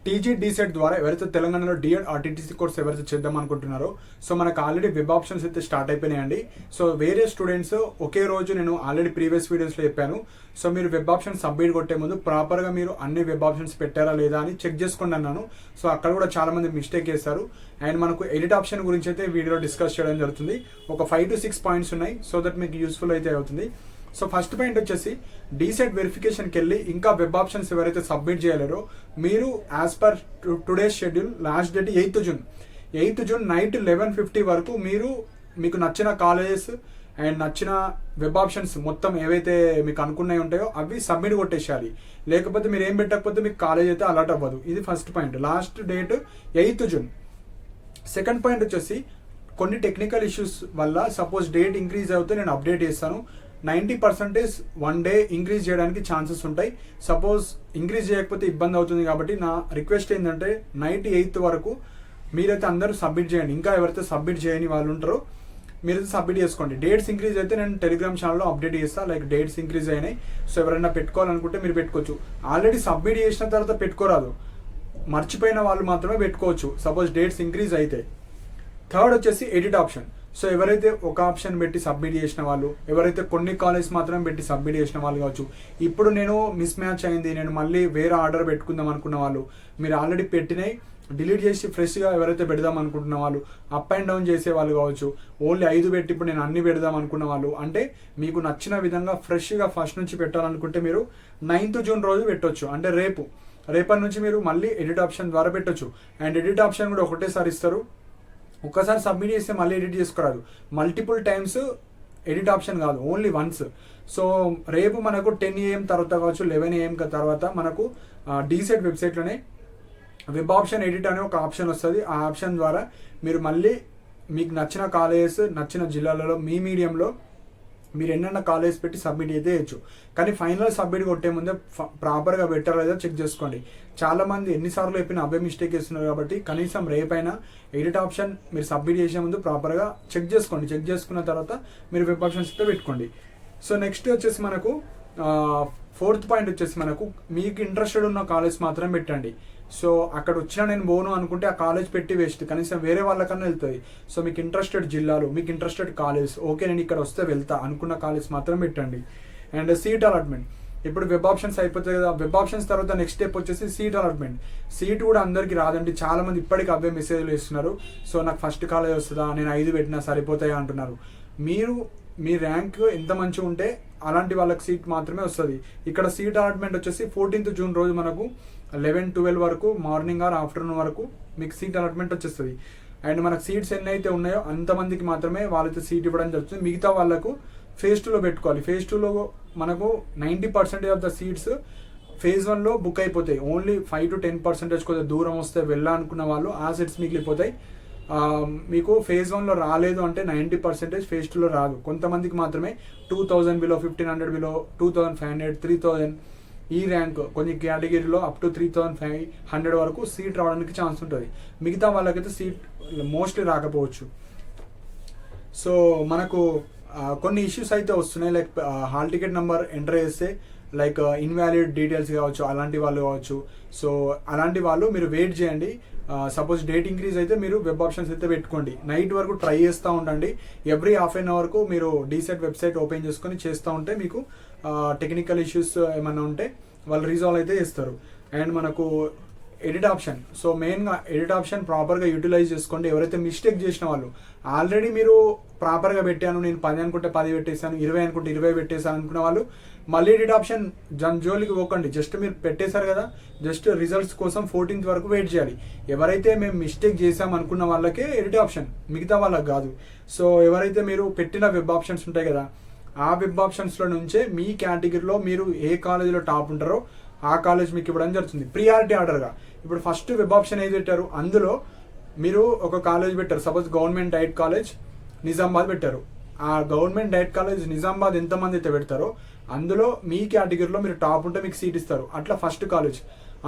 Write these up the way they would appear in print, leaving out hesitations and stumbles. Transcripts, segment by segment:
TG DEECET ద్వారా ఎవరైతే తెలంగాణలో డిఎడ్ ఆర్టీటీసీ కోర్స్ ఎవరైతే చేద్దాం అనుకుంటున్నారో సో మనకు ఆల్రెడీ వెబ్ ఆప్షన్స్ అయితే స్టార్ట్ అయిపోయినాయండి. సో వేరే స్టూడెంట్స్ ఒకే రోజు నేను ఆల్రెడీ ప్రీవియస్ వీడియోస్లో చెప్పాను. సో మీరు వెబ్ ఆప్షన్స్ సబ్మిట్ కొట్టే ముందు ప్రాపర్గా మీరు అన్ని వెబ్ ఆప్షన్స్ పెట్టారా లేదా అని చెక్ చేసుకోండి అన్నాను. సో అక్కడ కూడా చాలా మంది మిస్టేక్ చేస్తారు. అండ్ మనకు ఎడిట్ ఆప్షన్ గురించి అయితే వీడియోలో డిస్కస్ చేయడం జరుగుతుంది. ఒక 5 to 6 పాయింట్స్ ఉన్నాయి. సో దట్ మీకు యూస్ఫుల్ అయితే అవుతుంది. సో ఫస్ట్ పాయింట్ వచ్చేసి డీసెట్ వెరిఫికేషన్కి వెళ్ళి ఇంకా వెబ్ ఆప్షన్స్ ఎవరైతే సబ్మిట్ చేయలేరో మీరు as per today's schedule last date 8th June night 11:50 వరకు మీరు మీకు నచ్చిన కాలేజెస్ అండ్ నచ్చిన వెబ్ ఆప్షన్స్ మొత్తం ఏవైతే మీకు అనుకున్నవి ఉంటాయో అవి సబ్మిట్ కొట్టేసేయాలి. లేకపోతే మీరు ఏం పెట్టకపోతే మీకు కాలేజ్ అయితే అలర్ట్ అవ్వదు. ఇది first point. Last date 8th June. Second point వచ్చేసి కొన్ని టెక్నికల్ ఇష్యూస్ వల్ల సపోజ్ డేట్ ఇంక్రీజ్ అవుతే నేను అప్డేట్ చేస్తాను. 90% 1 day ఇంక్రీజ్ చేయడానికి ఛాన్సెస్ ఉంటాయి. సపోజ్ ఇంక్రీజ్ చేయకపోతే ఇబ్బంది అవుతుంది కాబట్టి నా రిక్వెస్ట్ ఏంటంటే నైట్ 8th వరకు మీరైతే అందరూ సబ్మిట్ చేయండి. ఇంకా ఎవరైతే సబ్మిట్ చేయని వాళ్ళు ఉంటారో మీరైతే సబ్మిట్ చేసుకోండి. డేట్స్ ఇంక్రీజ్ అయితే నేను టెలిగ్రామ్ ఛానల్లో అప్డేట్ చేస్తాను. లైక్ డేట్స్ ఇంక్రీజ్ అయినాయి, సో ఎవరైనా పెట్టుకోవాలనుకుంటే మీరు పెట్టుకోవచ్చు. ఆల్రెడీ సబ్మిట్ చేసిన తర్వాత పెట్టుకోరాదు, మర్చిపోయిన వాళ్ళు మాత్రమే పెట్టుకోవచ్చు సపోజ్ డేట్స్ ఇంక్రీజ్ అయితే. థర్డ్ వచ్చేసి ఎడిట్ ఆప్షన్. సో ఎవరైతే ఒక ఆప్షన్ పెట్టి సబ్మిట్ చేసిన వాళ్ళు, ఎవరైతే కొన్ని కాలేజ్ మాత్రం పెట్టి సబ్మిట్ చేసిన వాళ్ళు కావచ్చు, ఇప్పుడు నేను మిస్ మ్యాచ్ అయింది నేను మళ్ళీ వేరే ఆర్డర్ పెట్టుకుందాం అనుకున్న వాళ్ళు, మీరు ఆల్రెడీ పెట్టినవి డిలీట్ చేసి ఫ్రెష్గా ఎవరైతే పెడదాం అనుకుంటున్న వాళ్ళు, అప్ అండ్ డౌన్ చేసే వాళ్ళు కావచ్చు, ఓన్లీ 5 పెట్టి ఇప్పుడు నేను అన్ని పెడదాం అనుకున్న వాళ్ళు, అంటే మీకు నచ్చిన విధంగా ఫ్రెష్గా ఫస్ట్ నుంచి పెట్టాలనుకుంటే మీరు 9th జూన్ రోజు పెట్టొచ్చు. అంటే రేపటి నుంచి మీరు మళ్ళీ ఎడిట్ ఆప్షన్ ద్వారా పెట్టొచ్చు. అండ్ ఎడిట్ ఆప్షన్ కూడా ఒకటేసారి ఇస్తారు. ఒక్కసారి సబ్మిట్ చేస్తే మళ్ళీ ఎడిట్ చేసుకోరాదు. మల్టిపుల్ టైమ్స్ ఎడిట్ ఆప్షన్ కాదు, ఓన్లీ వన్స్. సో రేపు మనకు 10 AM తర్వాత కావచ్చు 11 AM తర్వాత మనకు డీసెట్ వెబ్సైట్లోనే వెబ్ ఆప్షన్ ఎడిట్ అనే ఒక ఆప్షన్ వస్తుంది. ఆ ఆప్షన్ ద్వారా మీరు మళ్ళీ మీకు నచ్చిన కాలేజెస్ నచ్చిన జిల్లాలలో మీ మీడియంలో మీరు ఎన్నెన్న కాలేజ్ పెట్టి సబ్మిట్ అయితే చేయొచ్చు. కానీ ఫైనల్ సబ్మిట్ కొట్టే ముందే ప్రాపర్గా పెట్టారో లేదో చెక్ చేసుకోండి. చాలామంది ఎన్నిసార్లు చెప్పినా అవే మిస్టేక్ చేస్తున్నారు కాబట్టి కనీసం రేపైనా ఎడిట్ ఆప్షన్ మీరు సబ్మిట్ చేసే ముందు ప్రాపర్గా చెక్ చేసుకోండి. చెక్ చేసుకున్న తర్వాత మీరు వెబ్ ఆప్షన్స్ అయితే పెట్టుకోండి. సో నెక్స్ట్ వచ్చేసి మనకు 4th పాయింట్ వచ్చేసి మనకు మీకు ఇంట్రెస్టెడ్ ఉన్న కాలేజ్ మాత్రం పెట్టండి. సో అక్కడ వచ్చినా నేను పోను అనుకుంటే ఆ కాలేజ్ పెట్టి వేస్ట్, కనీసం వేరే వాళ్ళకన్నా వెళ్తుంది. సో మీకు ఇంట్రెస్టెడ్ జిల్లాలు, మీకు ఇంట్రెస్టెడ్ కాలేజ్, ఓకే నేను ఇక్కడ వస్తే వెళ్తా అనుకున్న కాలేజ్ మాత్రం పెట్టండి. And seat allotment. ఇప్పుడు వెబ్ ఆప్షన్స్ అయిపోతాయి కదా, వెబ్ ఆప్షన్స్ తర్వాత నెక్స్ట్ స్టెప్ వచ్చేసి సీట్ అలాట్మెంట్. సీట్ కూడా అందరికీ రాదండి, చాలామంది ఇప్పటికీ అవే మెసేజ్లు ఇస్తున్నారు. సో నాకు ఫస్ట్ కాలేజ్ వస్తుందా, నేను 5 పెట్టినా సరిపోతాయా అంటున్నారు. మీ ర్యాంక్ ఎంత మంచిగా ఉంటే అలాంటి వాళ్ళకి సీట్ మాత్రమే వస్తుంది. ఇక్కడ సీట్ అలాట్మెంట్ వచ్చేసి 14th జూన్ రోజు మనకు 11-12 వరకు మార్నింగ్ ఆర్ ఆఫ్టర్నూన్ వరకు మీకు సీట్ అలాట్మెంట్ వచ్చేస్తుంది. అండ్ మనకు సీట్స్ ఎన్ని అయితే ఉన్నాయో అంతమందికి మాత్రమే వాళ్ళైతే సీట్ ఇవ్వడం జరుగుతుంది. మిగతా వాళ్ళకు phase 2లో పెట్టుకోవాలి. phase 2లో మనకు 90% ఆఫ్ ద సీట్స్ phase 1లో బుక్ అయిపోతాయి. ఓన్లీ 5 to 10% కొద్దిగా దూరం వస్తే వెళ్ళాలనుకున్న వాళ్ళు ఆ సీట్స్ మిగిలిపోతాయి. మీకు phase 1లో రాలేదు అంటే 90% phase 2లో రాదు. కొంతమందికి మాత్రమే 2000 బిలో, 1500 బిలో, 2500, 3000 ఈ ర్యాంక్ కొన్ని కేటగిరీలో అప్ టు 3500 వరకు సీట్ రావడానికి ఛాన్స్ ఉంటుంది. మిగతా వాళ్ళకైతే సీట్ మోస్ట్లీ రాకపోవచ్చు. సో మనకు కొన్ని ఇష్యూస్ అయితే వస్తున్నాయి. Like hall ticket number enter చేస్తే లైక్ ఇన్వాలిడ్ డీటెయిల్స్ కావచ్చు, అలాంటి వాళ్ళు కావచ్చు. సో అలాంటి వాళ్ళు మీరు వెయిట్ చేయండి. సపోజ్ డేట్ ఇంక్రీజ్ అయితే మీరు వెబ్ ఆప్షన్స్ అయితే పెట్టుకోండి. నైట్ వరకు ట్రై చేస్తూ ఉండండి. ఎవ్రీ హాఫ్ అన్ అవర్కు మీరు డీసెట్ వెబ్సైట్ ఓపెన్ చేసుకొని చేస్తూ ఉంటే మీకు టెక్నికల్ ఇష్యూస్ ఏమైనా ఉంటే వాళ్ళు రిజాల్వ్ అయితే చేస్తారు. అండ్ మనకు ఎడిట్ ఆప్షన్. సో మెయిన్గా ఎడిట్ ఆప్షన్ ప్రాపర్గా యూటిలైజ్ చేసుకోండి. ఎవరైతే మిస్టేక్ చేసిన వాళ్ళు, ఆల్రెడీ మీరు ప్రాపర్గా పెట్టాను, నేను 10 అనుకుంటే 10 పెట్టేశాను, 20 అనుకుంటే 20 పెట్టేశాను అనుకున్న వాళ్ళు మళ్ళీ ఎడిట్ ఆప్షన్ జోలికి పోకండి. జస్ట్ మీరు పెట్టేశారు కదా, జస్ట్ రిజల్ట్స్ కోసం 14th వరకు వెయిట్ చేయాలి. ఎవరైతే మేము మిస్టేక్ చేసాం అనుకున్న వాళ్ళకే ఎడిట్ ఆప్షన్, మిగతా వాళ్ళకి కాదు. సో ఎవరైతే మీరు పెట్టిన వెబ్ ఆప్షన్స్ ఉంటాయి కదా, ఆ వెబ్ ఆప్షన్స్లో నుంచే మీ కేటగిరీలో మీరు ఏ కాలేజీలో టాప్ ఉంటారో ఆ కాలేజ్ మీకు ఇవ్వడం జరుగుతుంది ప్రియారిటీ ఆర్డర్గా. ఇప్పుడు ఫస్ట్ వెబ్ ఆప్షన్ ఏది పెట్టారు, అందులో మీరు ఒక కాలేజ్ పెట్టారు. Suppose government diet college Nizamabad పెట్టారు. ఆ గవర్నమెంట్ డైట్ కాలేజ్ నిజామాబాద్ ఎంతమంది అయితే పెడతారో అందులో మీ కేటగిరీలో మీరు టాప్ ఉంటే మీకు సీట్ ఇస్తారు. అట్లా ఫస్ట్ కాలేజ్,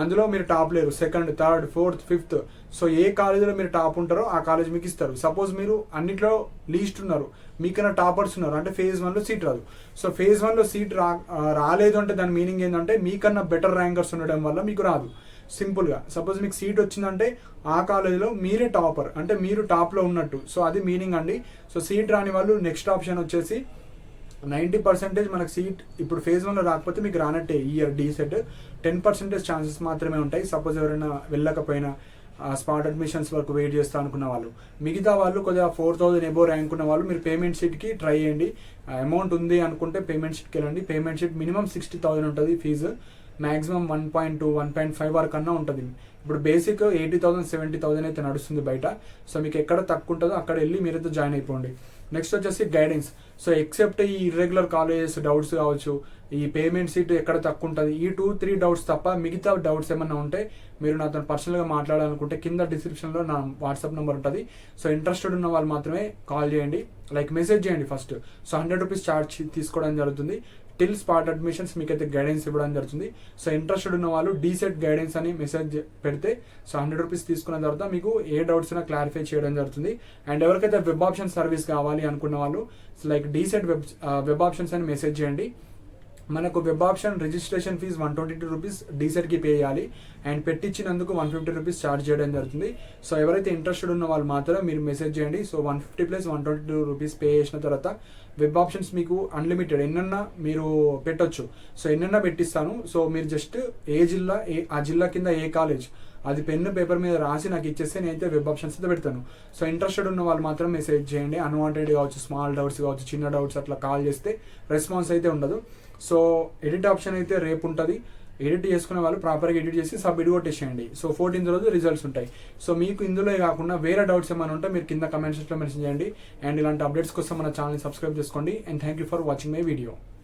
అందులో మీరు టాప్ లేరు, 2nd, 3rd, 4th, 5th. So ఏ కాలేజీలో మీరు టాప్ ఉంటారో ఆ కాలేజ్ మీకు ఇస్తారు. సపోజ్ మీరు అన్నింటిలో లీస్ట్ ఉన్నారు, మీకన్నా టాపర్స్ ఉన్నారు అంటే phase 1లో సీట్ రాదు. సో phase 1లో సీట్ రాలేదు అంటే దాని మీనింగ్ ఏంటంటే మీకన్నా బెటర్ ర్యాంకర్స్ ఉండడం వల్ల మీకు రాదు. సింపుల్గా సపోజ్ మీకు సీట్ వచ్చిందంటే ఆ కాలేజీలో మీరే టాపర్, అంటే మీరు టాప్లో ఉన్నట్టు. సో అది మీనింగ్ అండి. సో సీట్ రాని వాళ్ళు నెక్స్ట్ ఆప్షన్ వచ్చేసి 90% మనకు సీట్ ఇప్పుడు ఫేజ్ 1లో రాకపోతే మీకు రానట్టే ఈ ఇయర్ డీసెట్. 10% ఛాన్సెస్ మాత్రమే ఉంటాయి. సపోజ్ ఎవరైనా వెళ్ళకపోయినా స్పాట్ అడ్మిషన్స్ వరకు వెయిట్ చేస్తా అనుకున్న వాళ్ళు, మిగతా వాళ్ళు కొద్దిగా 4000 ఎబో ర్యాంక్ ఉన్న వాళ్ళు మీరు పేమెంట్ షీట్కి ట్రై చేయండి. అమౌంట్ ఉంది అనుకుంటే పేమెంట్ షీట్కి వెళ్ళండి. పేమెంట్ షీట్ మినిమం 60,000 ఉంటుంది ఫీజు, మ్యాక్సిమం 1.2 1.5 వరకు అన్నా ఉంటుంది. ఇప్పుడు బేసిక్ 80,000 70,000 అయితే నడుస్తుంది బయట. సో మీకు ఎక్కడ తక్కువ ఉంటుందో అక్కడ వెళ్ళి మీరైతే జాయిన్ అయిపోండి. నెక్స్ట్ వచ్చేసి గైడెన్స్. సో ఎక్సెప్ట్ ఈ ఇర్రెగ్యులర్ కాలేజెస్ డౌట్స్ కావచ్చు, ఈ పేమెంట్ సీట్ ఎక్కడ తక్కువ ఉంటుంది, ఈ 2-3 డౌట్స్ తప్ప మిగతా డౌట్స్ ఏమన్నా ఉంటే మీరు నాతో పర్సనల్గా మాట్లాడాలనుకుంటే కింద డిస్క్రిప్షన్లో నా వాట్సాప్ నెంబర్ ఉంటుంది. సో ఇంట్రెస్టెడ్ ఉన్న వాళ్ళు మాత్రమే కాల్ చేయండి, లైక్ మెసేజ్ చేయండి ఫస్ట్. సో 100 రూపీస్ ఛార్జ్ తీసుకోవడం జరుగుతుంది. టిల్ స్పాట్ అడ్మిషన్స్ మీకైతే గైడెన్స్ ఇవ్వడం జరుగుతుంది. సో ఇంట్రెస్టెడ్ ఉన్న వాళ్ళు డీసెట్ గైడెన్స్ అని మెసేజ్ పెడితే సో 100 రూపీస్ తీసుకున్న తర్వాత మీకు ఏ డౌట్స్ అయినా క్లారిఫై చేయడం జరుగుతుంది. అండ్ ఎవరికైతే వెబ్ ఆప్షన్ సర్వీస్ కావాలి అనుకున్న వాళ్ళు లైక్ డీసెట్ వెబ్ ఆప్షన్స్ అని మెసేజ్ చేయండి. మనకు web option registration fee 122 rupees డీసెట్కి పే చేయాలి. అండ్ పెట్టించినందుకు 150 రూపీస్ ఛార్జ్ చేయడం జరుగుతుంది. సో ఎవరైతే ఇంట్రెస్టెడ్ ఉన్న వాళ్ళు మాత్రమే మీరు మెసేజ్ చేయండి. సో 150 ప్లస్ 122 రూపీస్ పే చేసిన తర్వాత వెబ్ ఆప్షన్స్ మీకు అన్లిమిటెడ్ ఎన్నన్నా మీరు పెట్టొచ్చు. సో ఎన్నన్నా పెట్టిస్తాను. సో మీరు జస్ట్ ఏ జిల్లా ఆ జిల్లా కింద ఏ కాలేజ్ అది పెన్ను పేపర్ మీద రాసి నాకు ఇచ్చేస్తే నేనైతే వెబ్ ఆప్షన్స్ అయితే పెడతాను. సో ఇంట్రెస్టెడ్ ఉన్న వాళ్ళు మాత్రం మెసేజ్ చేయండి. అన్వాంటెడ్ కావచ్చు, స్మాల్ డౌట్స్ కావచ్చు, చిన్న డౌట్స్ అట్లా కాల్ చేస్తే రెస్పాన్స్ అయితే ఉండదు. సో ఎడిట్ ఆప్షన్ అయితే రేపు ఉంటుంది. ఎడిట్ చేసుకునే వాళ్ళు ప్రాపర్గా ఎడిట్ చేసి సబ్మిట్ కొట్టేసేయండి. సో 14th రోజు రిజల్ట్స్ ఉంటాయి. సో మీకు ఇందులో కాకుండా వేరే డౌట్స్ ఏమైనా ఉంటే మీరు కింద కమెంట్ సెక్షన్లో మెన్షన్ చేయండి. అండ్ ఇలాంటి అప్డేట్స్ కోసం మన ఛానల్ సబ్స్క్రైబ్ చేసుకోండి. And thank you for watching my video.